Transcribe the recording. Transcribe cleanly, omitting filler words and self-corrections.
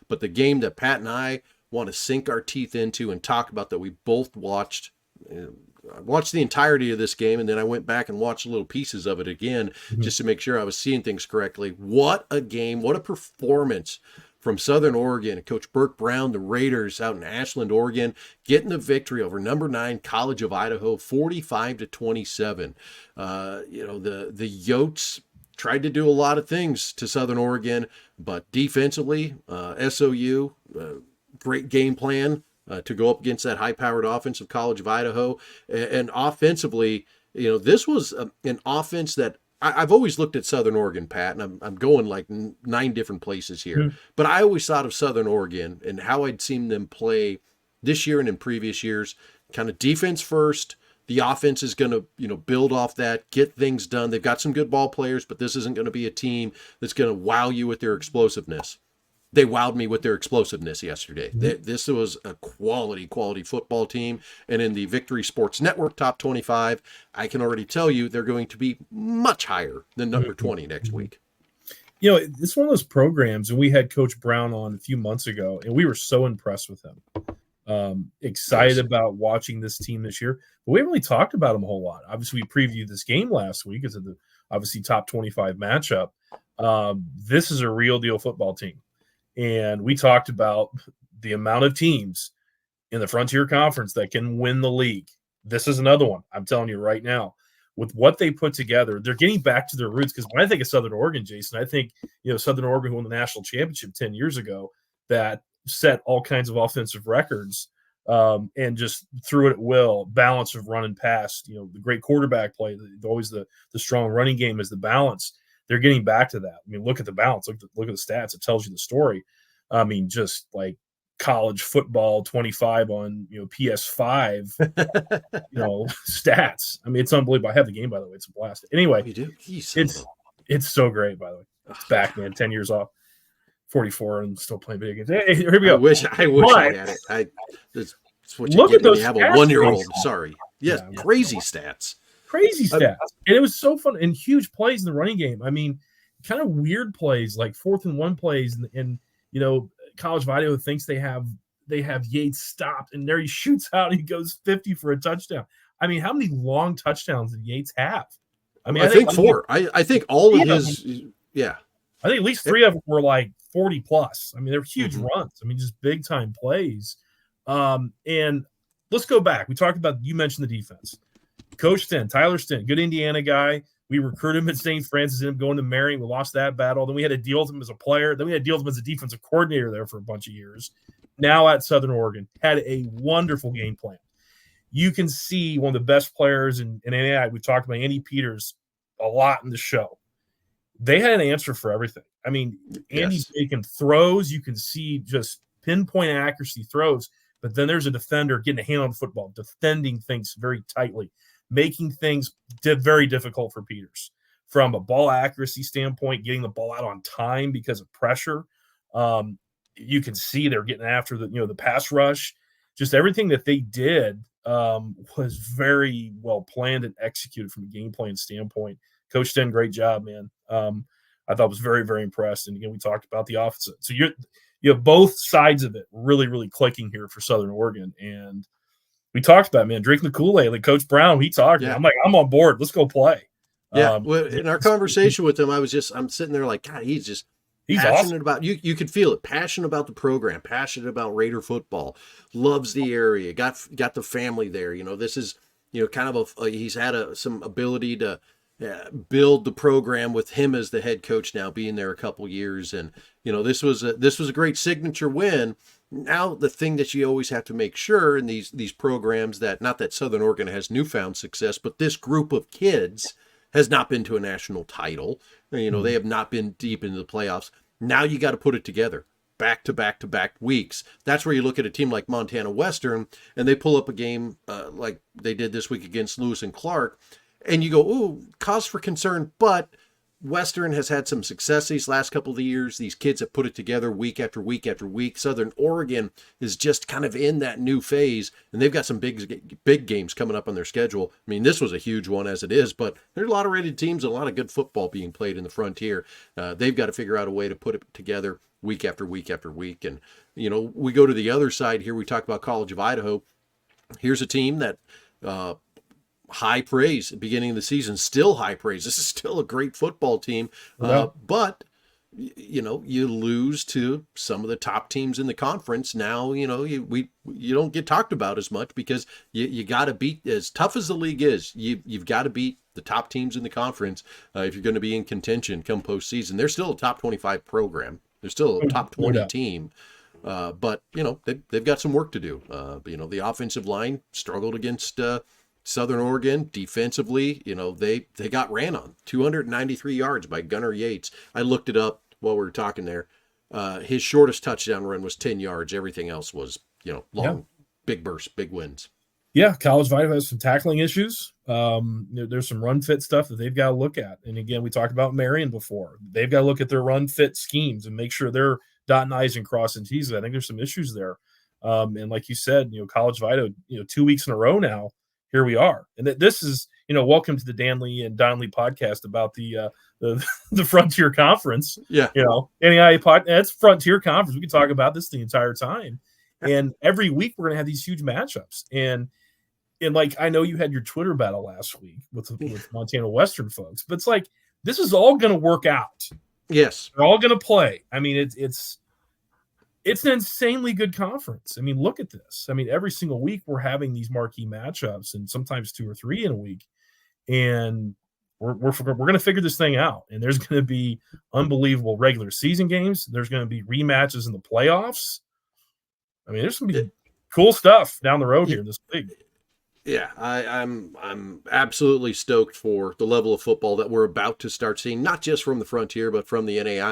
But the game that Pat and I want to sink our teeth into and talk about, that we both watched, I watched the entirety of this game, and then I went back and watched little pieces of it again just to make sure I was seeing things correctly. What a game. What a performance from Southern Oregon. Coach Burke Brown, the Raiders out in Ashland, Oregon, getting the victory over number 9 College of Idaho, 45-27. The Yotes tried to do a lot of things to Southern Oregon, but defensively, SOU, great game plan to go up against that high-powered offense of College of Idaho. And offensively, this was an offense that I've always looked at Southern Oregon, Pat, and I'm going like 9 different places here. But I always thought of Southern Oregon and how I'd seen them play this year and in previous years, kind of defense first. The offense is going to, build off that, get things done. They've got some good ball players, but this isn't going to be a team that's going to wow you with their explosiveness. They wowed me with their explosiveness yesterday. This was a quality football team. And in the Victory Sports Network Top 25, I can already tell you they're going to be much higher than number 20 next week. It's one of those programs, and we had Coach Brown on a few months ago, and we were so impressed with him. Excited about watching this team this year. But we haven't really talked about them a whole lot. Obviously, we previewed this game last week as the obviously top 25 matchup. This is a real deal football team. And we talked about the amount of teams in the Frontier Conference that can win the league. This is another one. I'm telling you right now, with what they put together, they're getting back to their roots. Because when I think of Southern Oregon, Jason, I think, Southern Oregon won the national championship 10 years ago that set all kinds of offensive records and just threw it at will, balance of run and pass, the great quarterback play, always the strong running game is the balance. They're getting back to that. I mean, look at the balance. Look at the stats. It tells you the story. I mean, just like college football 25 on PS5, stats. I mean, it's unbelievable. I have the game, by the way. It's a blast. Anyway, you do? It's so great, by the way. It's back, man. 10 years off. 44 and still playing video games. Hey, here we go. I wish I had it. That's what you get when you have a 1-year-old. Sorry. Yes, crazy stats. Crazy stats. And it was so fun and huge plays in the running game. I mean, kind of weird plays like 4th and 1 plays. And College of Idaho thinks they have Yates stopped, and there he shoots out and he goes 50 for a touchdown. I mean, how many long touchdowns did Yates have? I mean, I think 4. I think all of his I think at least 3 of them were like 40 plus. I mean, they're huge runs. I mean, just big time plays. And let's go back. We talked about, you mentioned the defense. Coach Stint, Tyler Stint, good Indiana guy. We recruited him at St. Francis, ended up going to Marion. We lost that battle. Then we had to deal with him as a player. Then we had to deal with him as a defensive coordinator there for a bunch of years. Now at Southern Oregon, had a wonderful game plan. You can see one of the best players in NAIA. We talked about Andy Peters a lot in the show. They had an answer for everything. I mean, Andy's making throws. You can see just pinpoint accuracy throws. But then there's a defender getting a hand on the football, defending things very tightly, making things very difficult for Peters. From a ball accuracy standpoint, getting the ball out on time because of pressure. You can see they're getting after the pass rush. Just everything that they did was very well planned and executed from a game plan standpoint. Coach did a great job, man. I thought was very, very impressed. And again, we talked about the offense. So you have both sides of it really, really clicking here for Southern Oregon. And we talked about, man, drinking the Kool-Aid. Like Coach Brown, he talked. Yeah. I'm like, I'm on board. Let's go play. Yeah. In our conversation with him, I'm sitting there like, God, he's passionate awesome about you could feel it, passionate about the program, passionate about Raider football, loves the area, got the family there. This is, kind of he's had some ability to build the program with him as the head coach now, being there a couple years. And, this was a great signature win. Now, the thing that you always have to make sure in these programs, that not that Southern Oregon has newfound success, but this group of kids has not been to a national title. They have not been deep into the playoffs. Now you got to put it together back to back to back weeks. That's where you look at a team like Montana Western and they pull up a game like they did this week against Lewis and Clark. And you go, ooh, cause for concern. But Western has had some success these last couple of years. These kids have put it together week after week after week. Southern Oregon is just kind of in that new phase, and they've got some big games coming up on their schedule. I mean, this was a huge one as it is, but there's a lot of rated teams and a lot of good football being played in the Frontier. They've got to figure out a way to put it together week after week after week. And, we go to the other side here. We talk about College of Idaho. Here's a team that high praise at the beginning of the season, still high praise. This is still a great football team. But you lose to some of the top teams in the conference. Now, you don't get talked about as much because you got to beat, as tough as the league is, you've got to beat the top teams in the conference if you're going to be in contention come postseason. They're still a top 25 program. They're still a top 20 team. But, they've got some work to do. The offensive line struggled against Southern Oregon. Defensively, they got ran on 293 yards by Gunnar Yates. I looked it up while we were talking there. His shortest touchdown run was 10 yards. Everything else was, long, big bursts, big wins. Yeah, College of Idaho has some tackling issues. There's some run fit stuff that they've got to look at. And again, we talked about Marion before. They've got to look at their run fit schemes and make sure they're dotting I's and crossing T's. I think there's some issues there. And like you said, College of Idaho, 2 weeks in a row now, here we are. And this is, welcome to the Dannelly and Donley podcast about the Frontier Conference. Yeah. NAIA that's Frontier Conference. We can talk about this the entire time. And every week we're going to have these huge matchups. And like, I know you had your Twitter battle last week with Montana Western folks, but it's like, this is all going to work out. Yes. They're all going to play. I mean, it's an insanely good conference. I mean, look at this. I mean, every single week we're having these marquee matchups, and sometimes 2 or 3 in a week. And we're going to figure this thing out. And there's going to be unbelievable regular season games. There's going to be rematches in the playoffs. I mean, there's going to be cool stuff down the road here in this league. Yeah, I'm absolutely stoked for the level of football that we're about to start seeing, not just from the Frontier, but from the NAIA.